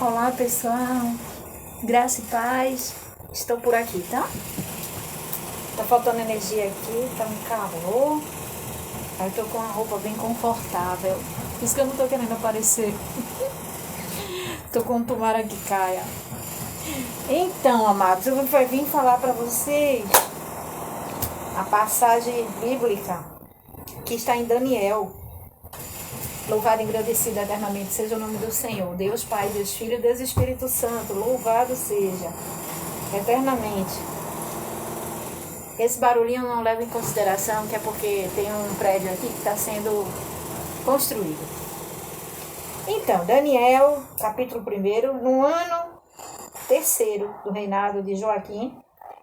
Olá pessoal, graça e paz, estou por aqui, tá? Tá faltando energia aqui, tá um calor, aí eu tô com a roupa bem confortável, por isso que eu não tô querendo aparecer, tô com um tomara que caia. Então, amados, eu vim falar para vocês a passagem bíblica que está em Daniel. Louvado e engrandecido eternamente seja o nome do Senhor, Deus Pai, Deus Filho, Deus Espírito Santo, louvado seja eternamente. Esse barulhinho não leva em consideração, que é porque tem um prédio aqui que está sendo construído. Então, Daniel, capítulo 1, no ano 3º do reinado de Joaquim,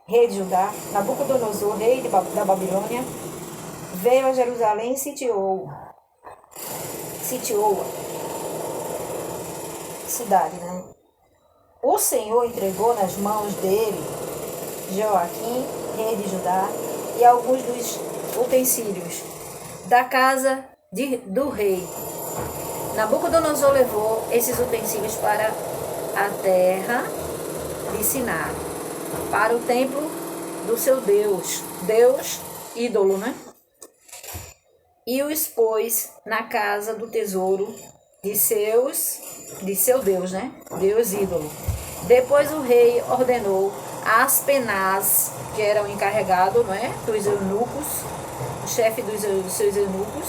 rei de Judá, Nabucodonosor, rei da Babilônia, veio a Jerusalém e sitiou-a, cidade, né? O Senhor entregou nas mãos dele Joaquim, rei de Judá, e alguns dos utensílios da casa do rei. Nabucodonosor levou esses utensílios para a terra de Sinar, para o templo do seu Deus ídolo, né? E o expôs na casa do tesouro de seu Deus, né? Deus ídolo. Depois o rei ordenou a Aspenaz, que era o encarregado, não é? Dos eunucos, o chefe dos seus eunucos,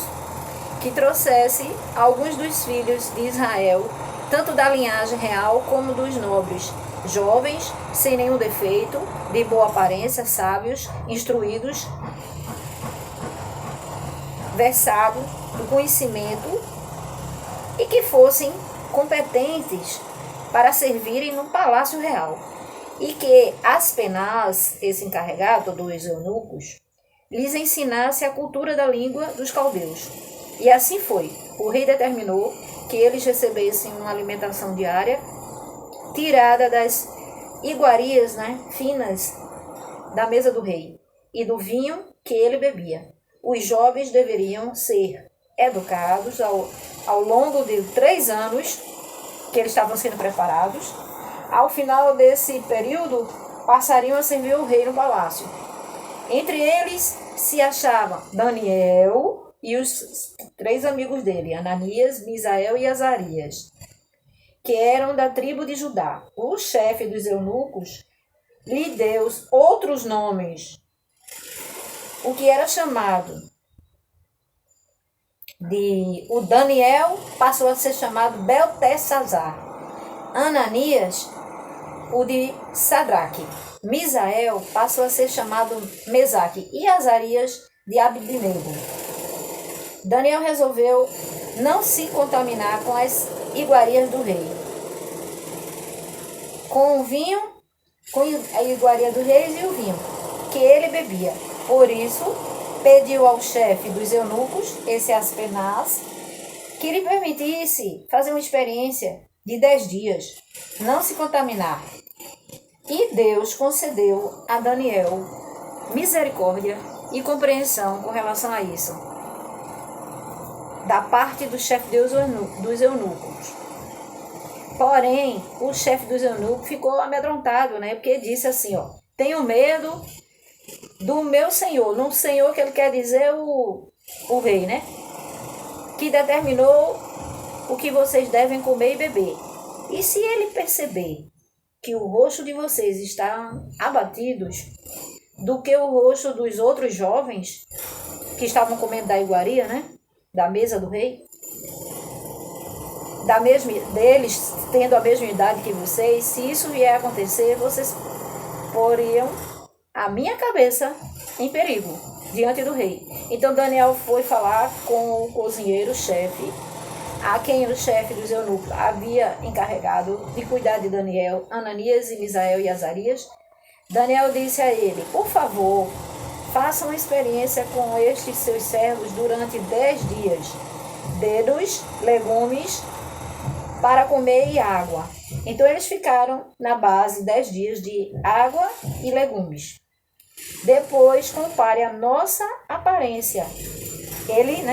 que trouxesse alguns dos filhos de Israel, tanto da linhagem real como dos nobres, jovens, sem nenhum defeito, de boa aparência, sábios, instruídos, versado no conhecimento e que fossem competentes para servirem no palácio real. E que Aspenaz, esse encarregado dos eunucos, lhes ensinasse a cultura da língua dos caldeus. E assim foi. O rei determinou que eles recebessem uma alimentação diária tirada das iguarias, né, finas da mesa do rei e do vinho que ele bebia. Os jovens deveriam ser educados ao longo de 3 anos que eles estavam sendo preparados. Ao final desse período, passariam a servir o rei no palácio. Entre eles se achavam Daniel e os 3 amigos dele, Ananias, Misael e Azarias, que eram da tribo de Judá. O chefe dos eunucos lhe deu outros nomes, o que era chamado o Daniel passou a ser chamado Beltesazar, Ananias, o de Sadraque, Misael passou a ser chamado Mesaque e Azarias de Abednego. Daniel resolveu não se contaminar com as iguarias do rei, com o vinho, com a iguaria do rei e o vinho que ele bebia. Por isso, pediu ao chefe dos eunucos, esse Aspenaz, que lhe permitisse fazer uma experiência de 10 dias, não se contaminar. E Deus concedeu a Daniel misericórdia e compreensão com relação a isso, da parte do chefe dos eunucos. Porém, o chefe dos eunucos ficou amedrontado, né? Porque disse assim, tenho medo do meu senhor, no senhor que ele quer dizer o rei, né? Que determinou o que vocês devem comer e beber. E se ele perceber que o rosto de vocês está abatidos do que o rosto dos outros jovens que estavam comendo da iguaria, né? Da mesa do rei, deles tendo a mesma idade que vocês, se isso vier a acontecer, vocês poriam a minha cabeça em perigo diante do rei. Então Daniel foi falar com o cozinheiro-chefe, a quem o chefe dos eunucos havia encarregado de cuidar de Daniel, Ananias, Misael e Azarias. Daniel disse a ele, por favor, faça uma experiência com estes seus servos durante 10 dias. Dê-nos legumes para comer e água. Então eles ficaram na base 10 dias de água e legumes. Depois compare a nossa aparência. Ele,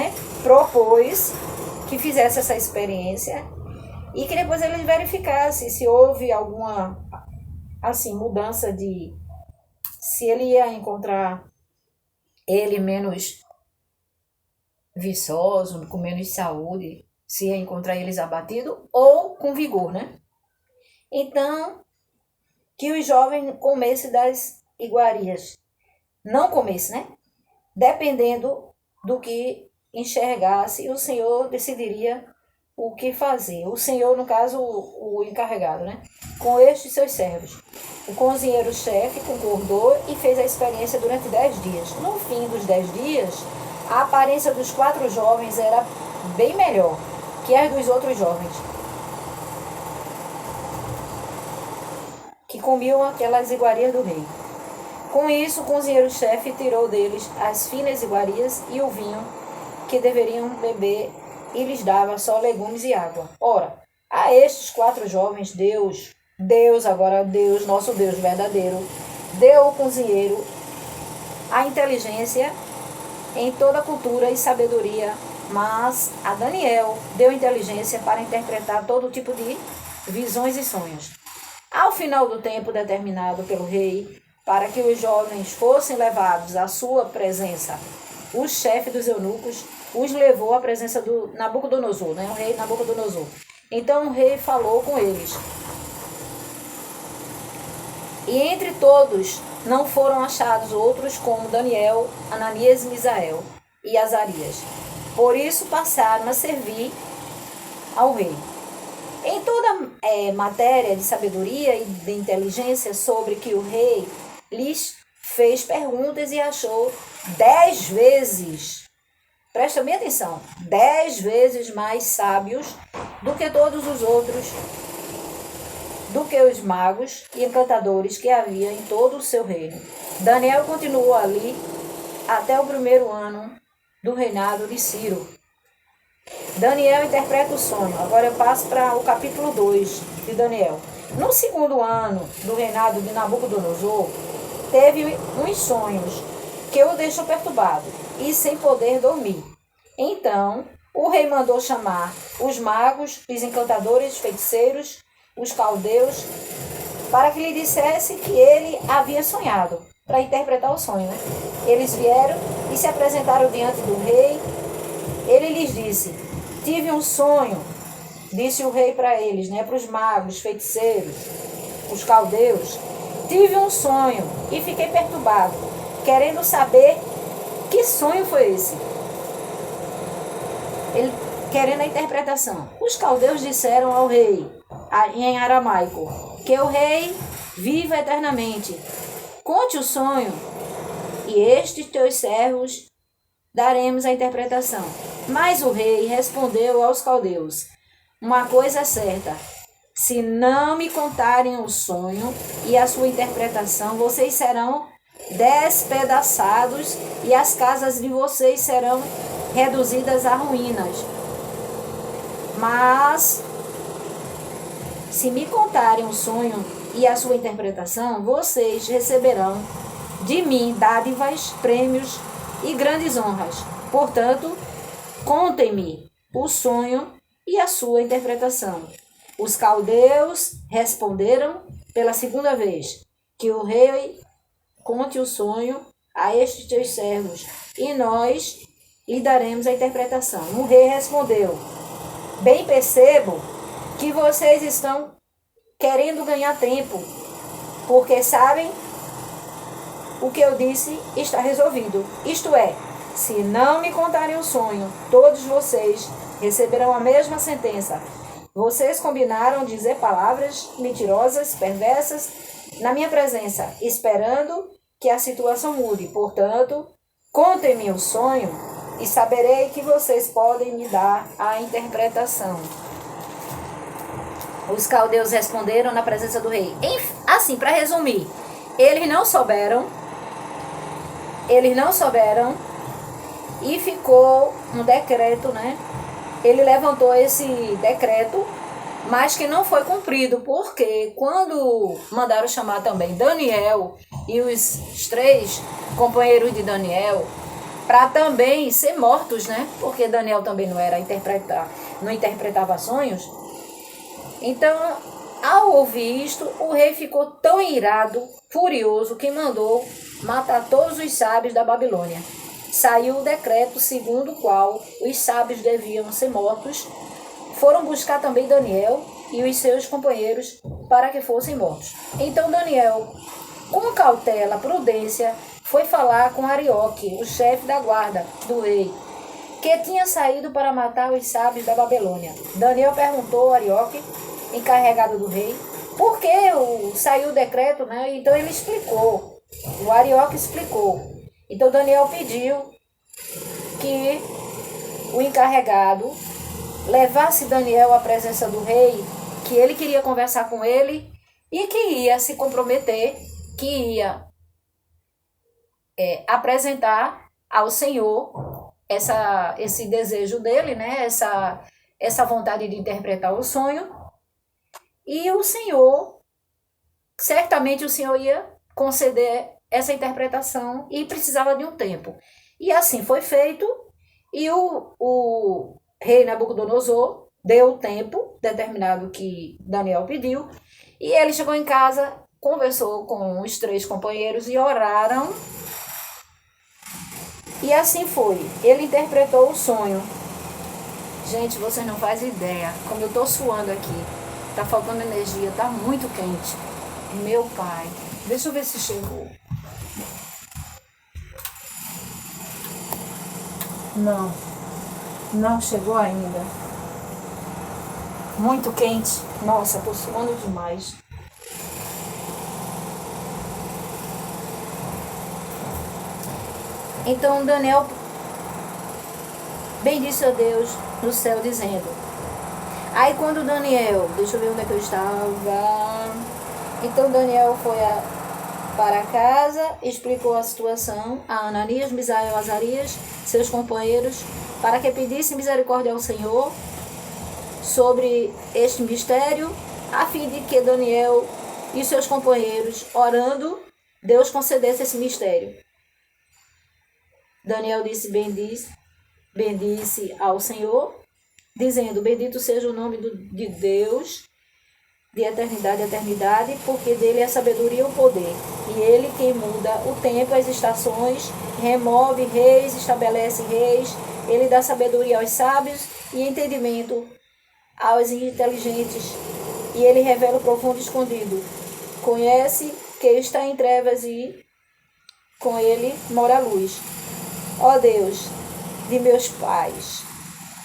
propôs que fizesse essa experiência e que depois ele verificasse se houve alguma, assim, mudança de... se ele ia encontrar ele menos viçoso, com menos saúde, se ia encontrar eles abatido ou com vigor, né? Então, que o jovem comesse das iguarias. Não comesse, né? Dependendo do que enxergasse, o Senhor decidiria o que fazer. O Senhor, no caso, o encarregado, né? Com estes seus servos. O cozinheiro-chefe concordou e fez a experiência durante 10 dias. No fim dos 10 dias, a aparência dos 4 jovens era bem melhor que as dos outros jovens, que comiam aquelas iguarias do rei. Com isso, o cozinheiro-chefe tirou deles as finas iguarias e o vinho que deveriam beber e lhes dava só legumes e água. Ora, a estes 4 jovens, Deus, nosso Deus verdadeiro, deu ao cozinheiro a inteligência em toda a cultura e sabedoria, mas a Daniel deu inteligência para interpretar todo tipo de visões e sonhos. Ao final do tempo determinado pelo rei, para que os jovens fossem levados à sua presença, o chefe dos eunucos os levou à presença do Nabucodonosor, né? O rei Nabucodonosor. Então o rei falou com eles. E entre todos não foram achados outros como Daniel, Ananias, Misael e Azarias. Por isso passaram a servir ao rei. Em toda matéria de sabedoria e de inteligência sobre que o rei lhes fez perguntas e achou 10 vezes, presta bem atenção, 10 vezes mais sábios do que todos os outros, do que os magos e encantadores que havia em todo o seu reino. Daniel continuou ali até o 1º ano do reinado de Ciro. Daniel interpreta o sonho. Agora eu passo para o capítulo 2 de Daniel. No 2º ano do reinado de Nabucodonosor, teve uns sonhos que o deixou perturbado e sem poder dormir. Então, o rei mandou chamar os magos, os encantadores, os feiticeiros, os caldeus, para que lhe dissesse que ele havia sonhado, para interpretar o sonho, né? Eles vieram e se apresentaram diante do rei. Ele lhes disse: tive um sonho, disse o rei para eles, né? Para os magos, feiticeiros, os caldeus. Tive um sonho e fiquei perturbado, querendo saber que sonho foi esse. Ele querendo a interpretação. Os caldeus disseram ao rei, em aramaico, que o rei viva eternamente. Conte o sonho, e estes teus servos daremos a interpretação. Mas o rei respondeu aos caldeus: uma coisa é certa, se não me contarem o sonho e a sua interpretação, vocês serão despedaçados e as casas de vocês serão reduzidas a ruínas. Mas, se me contarem o sonho e a sua interpretação, vocês receberão de mim dádivas, prêmios e grandes honras. Portanto, contem-me o sonho e a sua interpretação. Os caldeus responderam pela 2ª vez, que o rei conte o sonho a estes teus servos, e nós lhe daremos a interpretação. O rei respondeu: bem percebo que vocês estão querendo ganhar tempo, porque sabem o que eu disse está resolvido. Isto é, se não me contarem o sonho, todos vocês receberão a mesma sentença. Vocês combinaram dizer palavras mentirosas, perversas, na minha presença, esperando que a situação mude. Portanto, contem-me o sonho e saberei que vocês podem me dar a interpretação. Os caldeus responderam na presença do rei. Assim, para resumir, eles não souberam e ficou um decreto, né? Ele levantou esse decreto, mas que não foi cumprido, porque quando mandaram chamar também Daniel e os 3 companheiros de Daniel, para também ser mortos, né? Porque Daniel também não interpretava sonhos. Então, ao ouvir isto, o rei ficou tão irado, furioso, que mandou matar todos os sábios da Babilônia. Saiu o decreto segundo o qual os sábios deviam ser mortos. Foram buscar também Daniel e os seus companheiros para que fossem mortos. Então Daniel, com cautela, prudência, foi falar com Arioque, o chefe da guarda do rei, que tinha saído para matar os sábios da Babilônia. Daniel perguntou a Arioque, encarregado do rei, por que saiu o decreto, né? Então ele explicou, o Arioque explicou. Então Daniel pediu que o encarregado levasse Daniel à presença do rei, que ele queria conversar com ele e que ia se comprometer, que ia apresentar ao Senhor esse desejo dele, né? essa vontade de interpretar o sonho. E o Senhor, certamente o Senhor ia conceder essa interpretação e precisava de um tempo. E assim foi feito, e o rei Nabucodonosor deu o tempo determinado que Daniel pediu, e ele chegou em casa, conversou com os 3 companheiros e oraram. E assim foi, ele interpretou o sonho. Gente, vocês não fazem ideia como eu estou suando aqui. Tá faltando energia, tá muito quente. Meu pai, deixa eu ver se chegou. Não chegou ainda. Muito quente. Nossa, tô suando demais. Então Daniel bendisse a Deus no céu, dizendo. Aí quando Daniel, deixa eu ver onde é que eu estava. Então Daniel foi para casa, explicou a situação a Ananias, Misael e Azarias, seus companheiros, para que pedissem misericórdia ao Senhor sobre este mistério, a fim de que Daniel e seus companheiros, orando, Deus concedesse esse mistério. Daniel bendice ao Senhor, dizendo, bendito seja o nome de Deus, de eternidade a eternidade, porque dele é a sabedoria e o poder. E ele quem muda o tempo, as estações, remove reis, estabelece reis, ele dá sabedoria aos sábios e entendimento aos inteligentes, e ele revela o profundo escondido. Conhece que está em trevas e com ele mora a luz. Ó Deus de meus pais,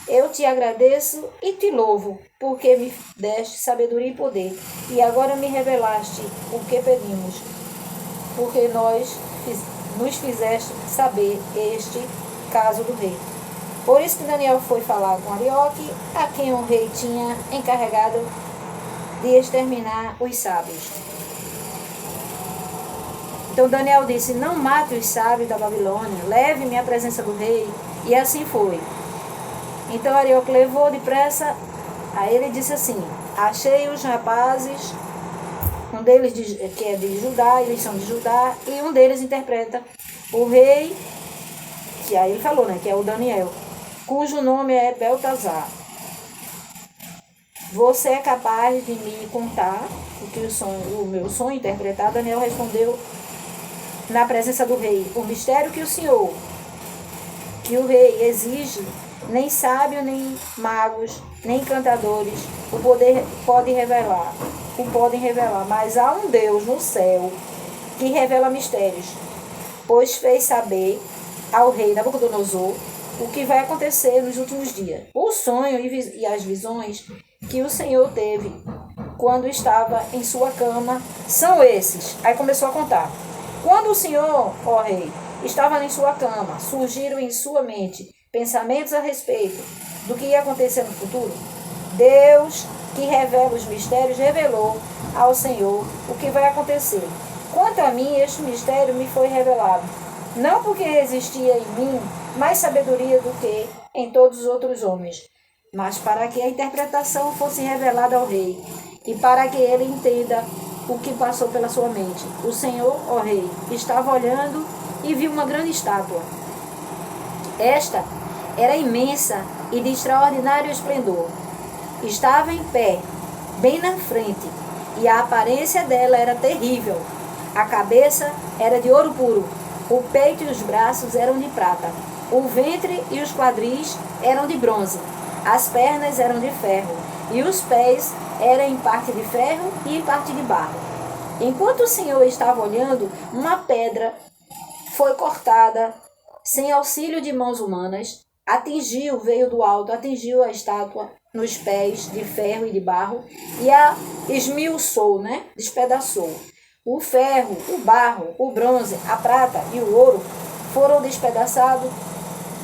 eu te agradeço e te louvo, porque me deste sabedoria e poder, e agora me revelaste o que pedimos, porque nos fizeste saber este caso do rei. Por isso que Daniel foi falar com Arioque, a quem o rei tinha encarregado de exterminar os sábios. Então Daniel disse, não mate os sábios da Babilônia, leve-me à presença do rei. E assim foi. Então Arioque levou depressa, aí ele disse assim, achei os rapazes, um deles que é de Judá, eles são de Judá, e um deles interpreta o rei, que aí ele falou, né, que é o Daniel, cujo nome é Beltazar. Você é capaz de me contar o meu sonho interpretado? Daniel respondeu na presença do rei, o mistério que o rei exige, nem sábio, nem magos, nem encantadores podem revelar, mas há um Deus no céu que revela mistérios, pois fez saber ao rei Nabucodonosor o que vai acontecer nos últimos dias. O sonho e as visões que o Senhor teve quando estava em sua cama são esses. Aí começou a contar. Quando o Senhor, ó rei, estava em sua cama, surgiram em sua mente pensamentos a respeito do que ia acontecer no futuro. Deus, que revela os mistérios, revelou ao Senhor o que vai acontecer. Quanto a mim, este mistério me foi revelado, não porque existia em mim mais sabedoria do que em todos os outros homens, mas para que a interpretação fosse revelada ao rei, e para que ele entenda o que passou pela sua mente. O Senhor, ó rei, estava olhando e viu uma grande estátua. Esta era imensa e de extraordinário esplendor. Estava em pé, bem na frente, e a aparência dela era terrível. A cabeça era de ouro puro, o peito e os braços eram de prata, o ventre e os quadris eram de bronze, as pernas eram de ferro, e os pés eram em parte de ferro e em parte de barro. Enquanto o Senhor estava olhando, uma pedra foi cortada sem auxílio de mãos humanas, veio do alto, atingiu a estátua nos pés de ferro e de barro e a esmiuçou, despedaçou. O ferro, o barro, o bronze, a prata e o ouro foram despedaçados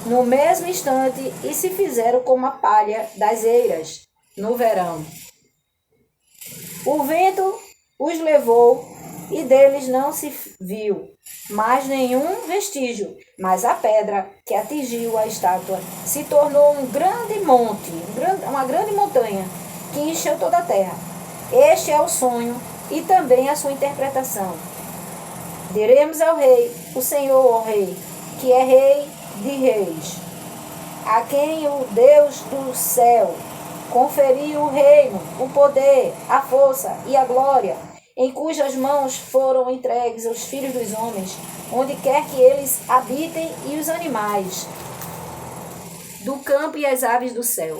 no mesmo instante e se fizeram como a palha das eiras no verão. O vento os levou e deles não se viu mais nenhum vestígio, mas a pedra que atingiu a estátua se tornou um grande monte, uma grande montanha que encheu toda a terra. Este é o sonho e também a sua interpretação. Diremos ao rei, o Senhor, ó rei, que é rei de reis, a quem o Deus do céu conferiu o reino, o poder, a força e a glória, em cujas mãos foram entregues os filhos dos homens, onde quer que eles habitem, e os animais do campo e as aves do céu,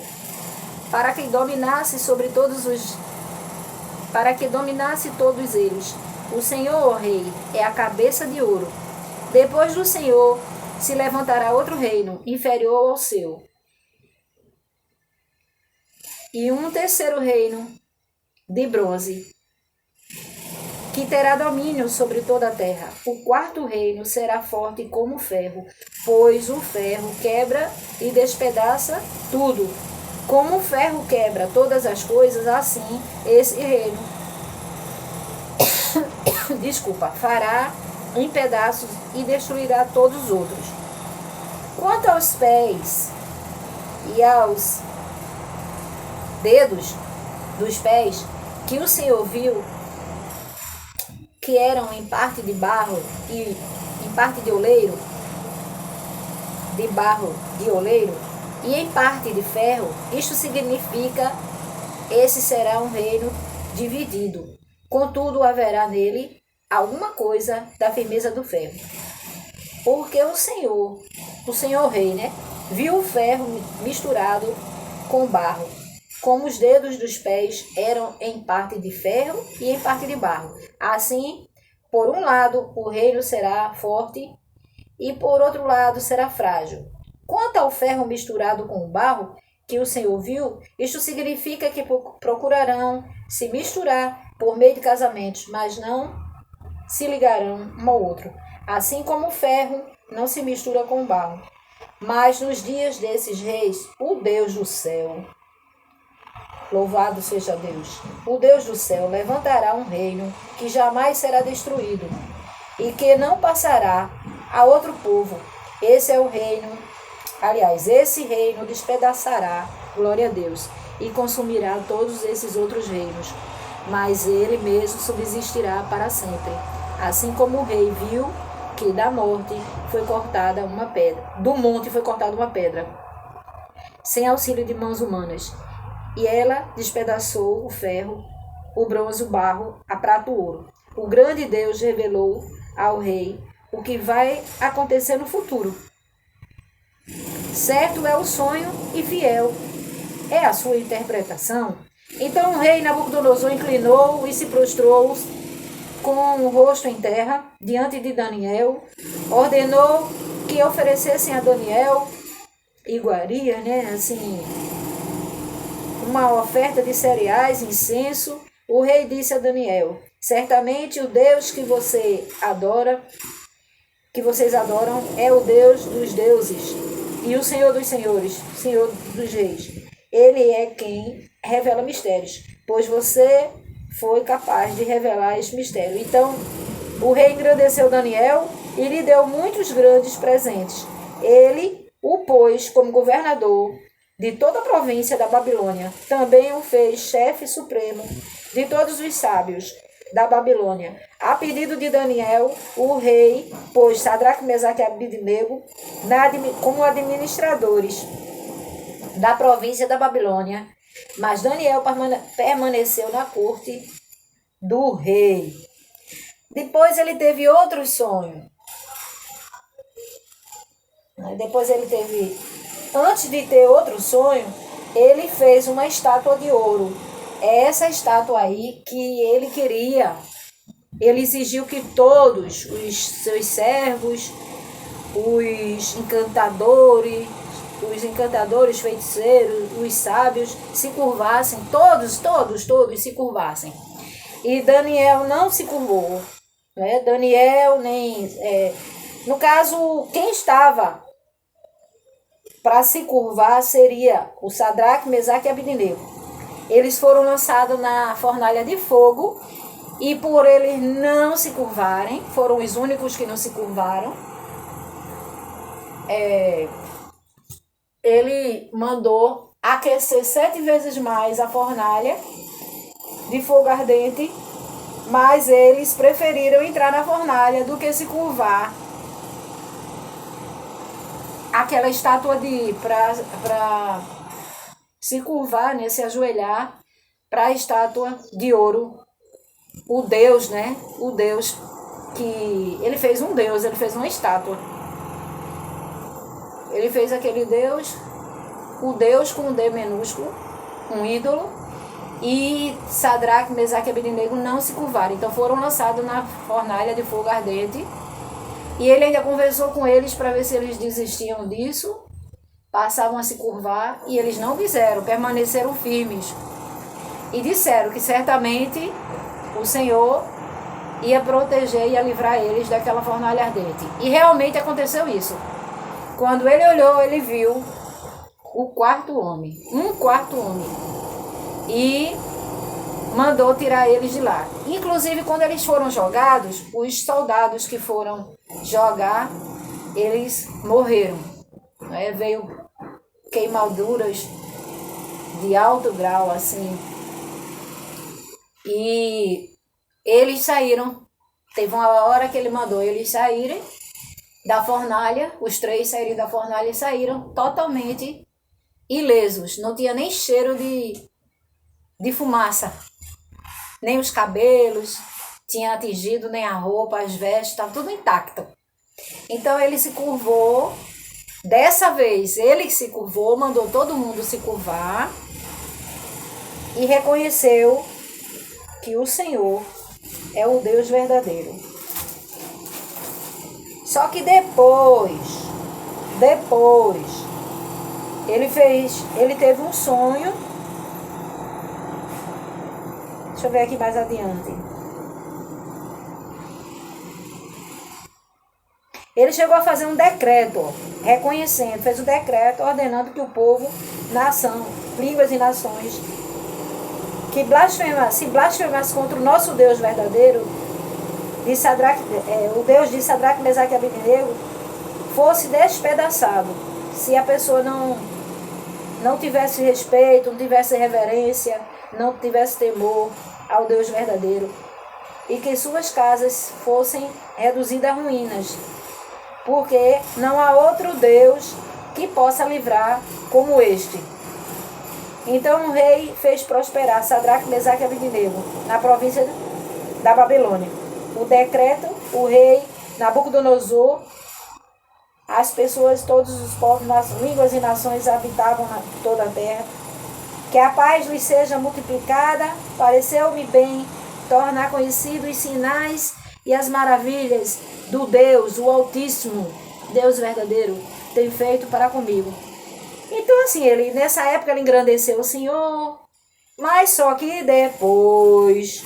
para que dominasse todos eles. O Senhor, ó rei, é a cabeça de ouro. Depois do Senhor se levantará outro reino, inferior ao seu, e um terceiro reino de bronze, que terá domínio sobre toda a terra. O quarto reino será forte como o ferro, pois o ferro quebra e despedaça tudo. Como o ferro quebra todas as coisas, assim esse reino fará em pedaços e destruirá todos os outros. Quanto aos pés e aos dedos dos pés, que o Senhor viu, que eram em parte de barro e em parte de oleiro, e em parte de ferro, isto significa: esse será um reino dividido. Contudo, haverá nele alguma coisa da firmeza do ferro. Porque o Senhor rei, viu o ferro misturado com barro, como os dedos dos pés eram em parte de ferro e em parte de barro. Assim, por um lado, o reino será forte e por outro lado será frágil. Quanto ao ferro misturado com o barro, que o Senhor viu, isto significa que procurarão se misturar por meio de casamentos, mas não se ligarão um ao outro. Assim como o ferro não se mistura com o barro. Mas nos dias desses reis, o Deus do céu, louvado seja Deus, o Deus do céu levantará um reino que jamais será destruído e que não passará a outro povo. Esse reino despedaçará, glória a Deus, e consumirá todos esses outros reinos, mas ele mesmo subsistirá para sempre. Assim como o rei viu que da monte foi cortada uma pedra, sem auxílio de mãos humanas, e ela despedaçou o ferro, o bronze, o barro, a prata, o ouro. O grande Deus revelou ao rei o que vai acontecer no futuro. Certo é o sonho e fiel é a sua interpretação. Então o rei Nabucodonosor inclinou e se prostrou com o rosto em terra diante de Daniel, ordenou que oferecessem a Daniel iguarias, uma oferta de cereais, incenso. O rei disse a Daniel: certamente o Deus que vocês adoram, é o Deus dos deuses e o Senhor dos senhores, Senhor dos reis. Ele é quem revela mistérios, pois você foi capaz de revelar esse mistério. Então, o rei engrandeceu Daniel e lhe deu muitos grandes presentes. Ele o pôs como governador de toda a província da Babilônia. Também o fez chefe supremo de todos os sábios da Babilônia. A pedido de Daniel, o rei pôs Sadraque, Mesaque e Abednego como administradores da província da Babilônia Mas Daniel permaneceu na corte do rei. Depois ele teve outro sonho. Antes de ter outro sonho, ele fez uma estátua de ouro. É essa estátua aí que ele queria. Ele exigiu que todos os seus servos, os encantadores, feiticeiros, os sábios se curvassem, todos se curvassem. E Daniel não se curvou, né? Daniel nem... no caso, quem estava para se curvar seria o Sadraque, Mesaque e Abednego. Eles foram lançados na fornalha de fogo e por eles não se curvarem, foram os únicos que não se curvaram, ele mandou aquecer 7 vezes mais a fornalha de fogo ardente, mas eles preferiram entrar na fornalha do que se curvar aquela estátua para se curvar, né, se ajoelhar para a estátua de ouro, o Deus, né, o Deus que ele fez ele fez uma estátua. Ele fez aquele Deus, o Deus com um D minúsculo, um ídolo, e Sadraque, Mesaque e Abednego não se curvaram. Então foram lançados na fornalha de fogo ardente. E ele ainda conversou com eles para ver se eles desistiam disso, passavam a se curvar, e eles não fizeram, permaneceram firmes. E disseram que certamente o Senhor ia proteger, ia livrar eles daquela fornalha ardente. E realmente aconteceu isso. Quando ele olhou, ele viu um quarto homem, e mandou tirar eles de lá. Inclusive, quando eles foram jogados, os soldados que foram jogar, eles morreram, né? Veio queimaduras de alto grau, assim, e eles saíram. Teve uma hora que ele mandou eles saírem da fornalha, os 3 saíram da fornalha e saíram totalmente ilesos. Não tinha nem cheiro de fumaça, nem os cabelos tinha atingido, nem a roupa, as vestes, estava tudo intacto. Então ele se curvou, dessa vez ele se curvou, mandou todo mundo se curvar e reconheceu que o Senhor é o Deus verdadeiro. Só que depois, ele teve um sonho. Deixa eu ver aqui mais adiante. Ele chegou a fazer um decreto, reconhecendo, fez um decreto ordenando que o povo, nação, línguas e nações, que se blasfemasse contra o nosso Deus verdadeiro, o Deus de Sadraque, Mesaque e Abednego, fosse despedaçado. Se a pessoa não tivesse respeito, não tivesse reverência, não tivesse temor ao Deus verdadeiro, e que suas casas fossem reduzidas a ruínas, porque não há outro Deus que possa livrar como este. Então o rei fez prosperar Sadraque, Mesaque e Abednego na província da Babilônia. O decreto, o rei Nabucodonosor, as pessoas, todos os povos, línguas e nações habitavam toda a terra. Que a paz lhes seja multiplicada, pareceu-me bem tornar conhecidos os sinais e as maravilhas do Deus, o Altíssimo, Deus verdadeiro, tem feito para comigo. Então assim, nessa época ele engrandeceu o Senhor, mas só que depois,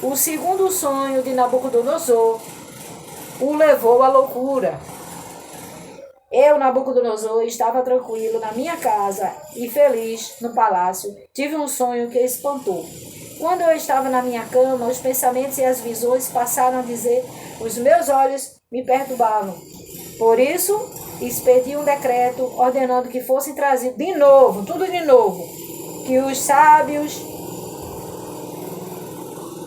o segundo sonho de Nabucodonosor o levou à loucura. Eu, Nabucodonosor, estava tranquilo na minha casa e feliz no palácio. Tive um sonho que espantou. Quando eu estava na minha cama, os pensamentos e as visões passaram a dizer, os meus olhos me perturbavam. Por isso, expedi um decreto ordenando que fossem trazidos de novo, tudo de novo, que os sábios,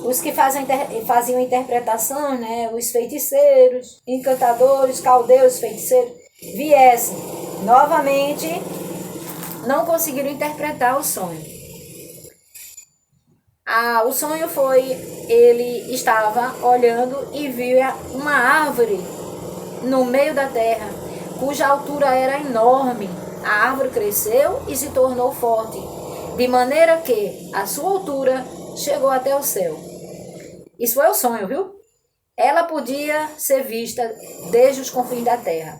os que faziam interpretação, né, os feiticeiros, encantadores, caldeus, feiticeiros, viessem novamente não conseguiram interpretar o sonho. O sonho foi, ele estava olhando e viu uma árvore no meio da terra, cuja altura era enorme. A árvore cresceu e se tornou forte, de maneira que a sua altura chegou até o céu. Isso foi o sonho, viu? Ela podia ser vista desde os confins da terra.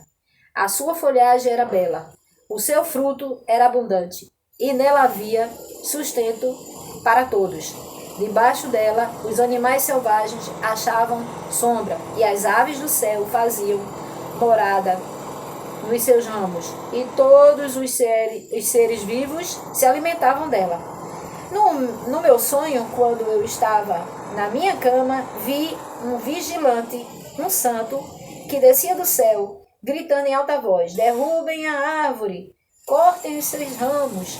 A sua folhagem era bela, o seu fruto era abundante, e nela havia sustento para todos. Debaixo dela, os animais selvagens achavam sombra, e as aves do céu faziam morada nos seus ramos, e todos os seres vivos se alimentavam dela. No meu sonho, quando eu estava na minha cama, vi um vigilante, um santo, que descia do céu, gritando em alta voz: derrubem a árvore, cortem os seus ramos,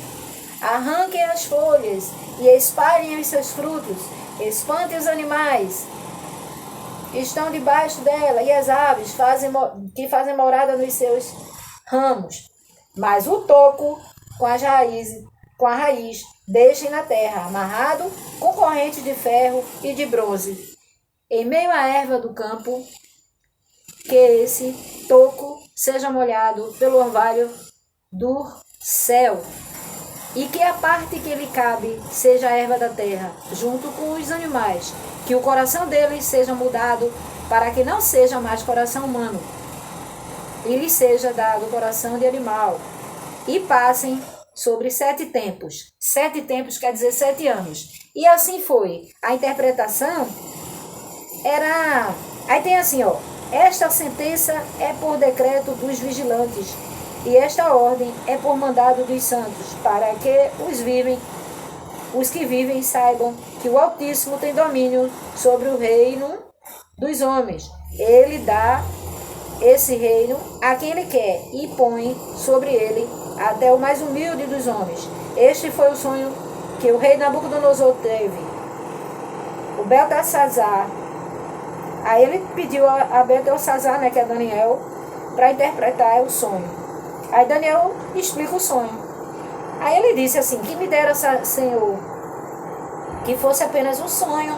arranquem as folhas e espalhem os seus frutos, espantem os animais que estão debaixo dela e as aves que fazem morada nos seus ramos. Mas o toco com a raiz deixem na terra, amarrado com correntes de ferro e de bronze, em meio à erva do campo, que esse toco seja molhado pelo orvalho do céu, e que a parte que lhe cabe seja a erva da terra, junto com os animais, que o coração deles seja mudado, para que não seja mais coração humano, e lhe seja dado o coração de animal, e passem sobre 7 tempos. 7 tempos quer dizer 7 anos. E assim foi. A interpretação era... Aí tem assim, ó: esta sentença é por decreto dos vigilantes, e esta ordem é por mandado dos santos, para que os que vivem saibam que o Altíssimo tem domínio sobre o reino dos homens. Ele dá esse reino a quem ele quer e põe sobre ele até o mais humilde dos homens. Este foi o sonho que o rei Nabucodonosor teve. O Beltesazar, aí ele pediu a Beltesazar, né, que é Daniel, para interpretar o sonho. Aí Daniel explica o sonho. Aí ele disse assim: que me dera, Senhor, que fosse apenas um sonho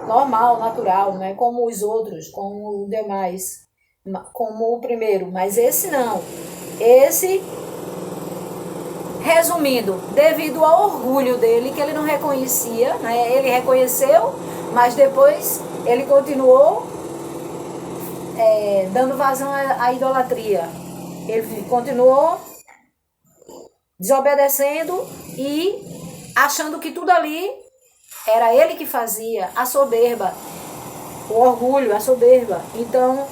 normal, natural, né, como os outros, como os demais, como o primeiro, mas esse não. Esse, resumindo, devido ao orgulho dele, que ele não reconhecia, né, ele reconheceu, mas depois ele continuou dando vazão à idolatria. Ele continuou desobedecendo e achando que tudo ali era ele que fazia, a soberba, o orgulho, a soberba. Então,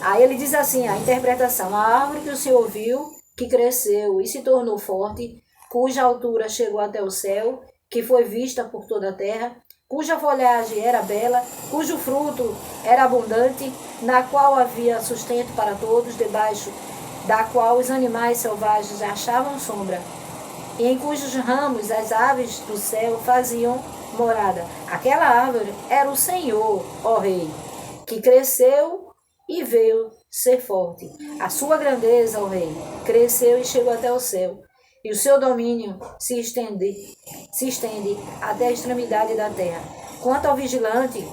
aí ele diz assim, a interpretação: a árvore que o Senhor viu, que cresceu e se tornou forte, cuja altura chegou até o céu, que foi vista por toda a terra, cuja folhagem era bela, cujo fruto era abundante, na qual havia sustento para todos, debaixo da qual os animais selvagens achavam sombra, e em cujos ramos as aves do céu faziam morada. Aquela árvore era o Senhor, ó Rei, que cresceu e veio ser forte. A sua grandeza, ó Rei, cresceu e chegou até o céu, e o seu domínio se estende até a extremidade da terra. Quanto ao vigilante,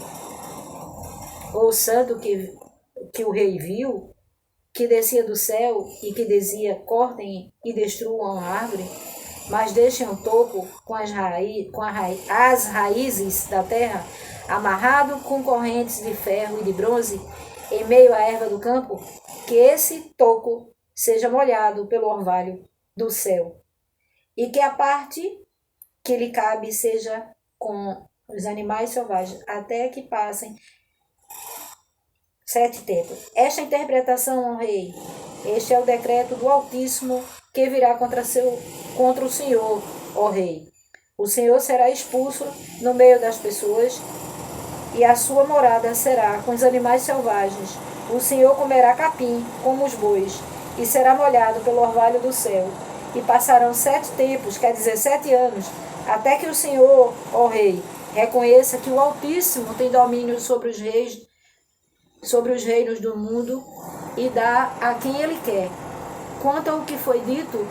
ou santo que o rei viu, que descia do céu e que dizia: cortem e destruam a árvore, mas deixem o toco com as raízes da terra, amarrado com correntes de ferro e de bronze, em meio à erva do campo, que esse toco seja molhado pelo orvalho do céu, e que a parte que lhe cabe seja com os animais selvagens, até que passem 7 tempos. Esta interpretação, ó Rei, este é o decreto do Altíssimo que virá contra o Senhor, ó Rei. O Senhor será expulso no meio das pessoas, e a sua morada será com os animais selvagens. O Senhor comerá capim como os bois, e será molhado pelo orvalho do céu. E passarão 7 tempos, quer dizer 7 anos, até que o Senhor, ó Rei, reconheça que o Altíssimo tem domínio sobre os reinos do mundo, e dá a quem ele quer. quanto ao que foi dito,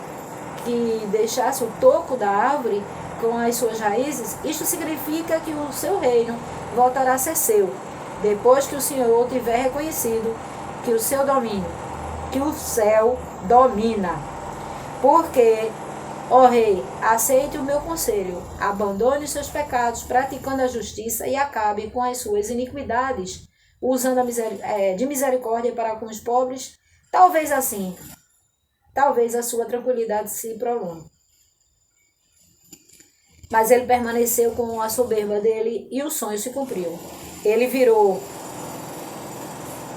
que deixasse o toco da árvore com as suas raízes, isto significa que o seu reino voltará a ser seu, depois que o Senhor tiver reconhecido que o seu domínio, que o céu domina. Porque, ó rei, aceite o meu conselho, abandone seus pecados, praticando a justiça e acabe com as suas iniquidades, usando de misericórdia para com os pobres. Talvez assim, talvez a sua tranquilidade se prolongue. Mas ele permaneceu com a soberba dele e o sonho se cumpriu. Ele virou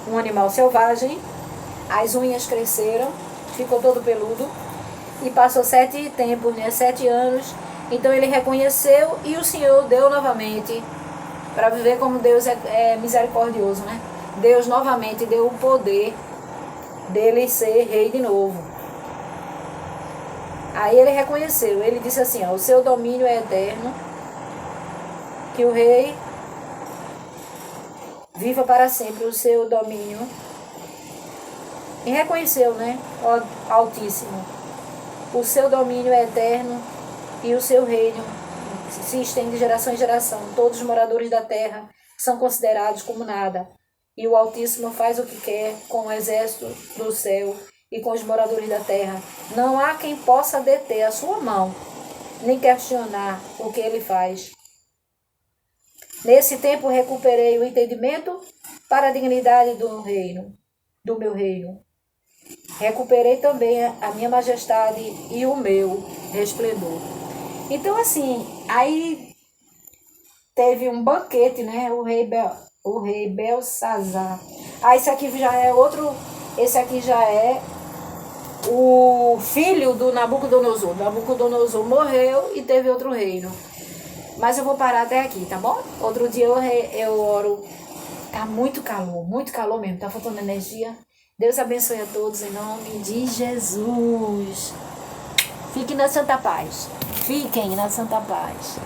um animal selvagem, as unhas cresceram, ficou todo peludo e passou 7 tempos, 7 anos. Então ele reconheceu e o Senhor deu novamente, para viver como Deus é misericordioso, né? Deus novamente deu o poder dele ser rei de novo. Aí ele reconheceu, ele disse assim, ó, o seu domínio é eterno, que o rei viva para sempre o seu domínio. E reconheceu, né, ó Altíssimo, o seu domínio é eterno e o seu reino se estende de geração em geração. Todos os moradores da terra são considerados como nada. E o Altíssimo faz o que quer com o exército do céu e com os moradores da terra. Não há quem possa deter a sua mão, nem questionar o que ele faz. Nesse tempo recuperei o entendimento para a dignidade do meu reino. Recuperei também a minha majestade e o meu resplendor. Então assim, aí teve um banquete, né? O rei Belsazar. Esse aqui já é outro, esse aqui já é o filho do Nabucodonosor. Nabucodonosor morreu e teve outro reino. Mas eu vou parar até aqui, tá bom? Outro dia eu oro. Tá muito calor mesmo, tá faltando energia. Deus abençoe a todos em nome de Jesus. Fiquem na santa paz. Fiquem na santa paz.